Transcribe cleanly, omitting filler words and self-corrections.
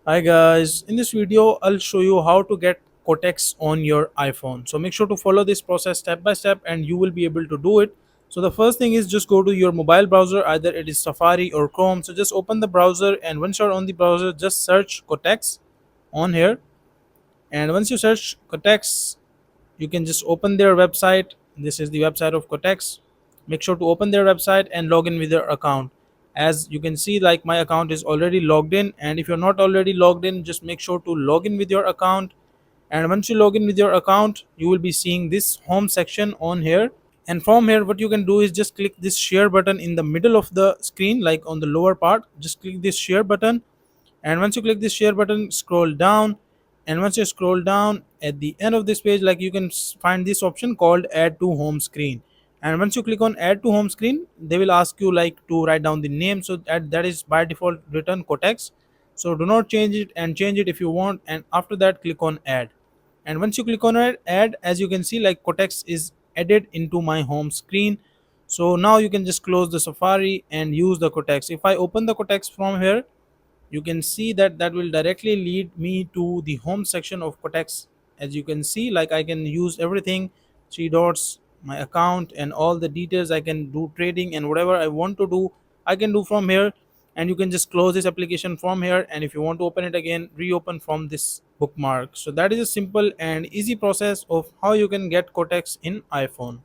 Hi guys, in this video I'll show you how to get Quotex on your iPhone. So make sure to follow this process step by step and you will be able to do it. So the first thing is just go to your mobile browser, either it is Safari or Chrome. So just open the browser and once you're on the browser just search Quotex on here, and once you search Quotex you can just open their website. This is the website of Quotex. Make sure to open their website and log in with your account. As you can see, like my account is already logged in, and if you're not already logged in, just make sure to log in with your account. And once you log in with your account, you will be seeing this home section on here. And from here what you can do is just click this share button in the middle of the screen, like on the lower part. Just click this share button, and once you click this share button, scroll down. And once you scroll down at the end of this page, like you can find this option called add to home screen. And once you click on add to home screen, they will ask you like to write down the name. So that is by default written Quotex, so do not change it, and change it if you want. And after that click on add, and once you click on add, as you can see, like Quotex is added into my home screen. So now you can just close the Safari and use the Quotex. If I open the Quotex from here, you can see that that will directly lead me to the home section of Quotex. As you can see, like I can use everything, three dots, my account and all the details. I can do trading and whatever I want to do, I can do from here. And you can just close this application from here, and if you want to open it again, reopen from this bookmark. So that is a simple and easy process of how you can get Quotex in iPhone.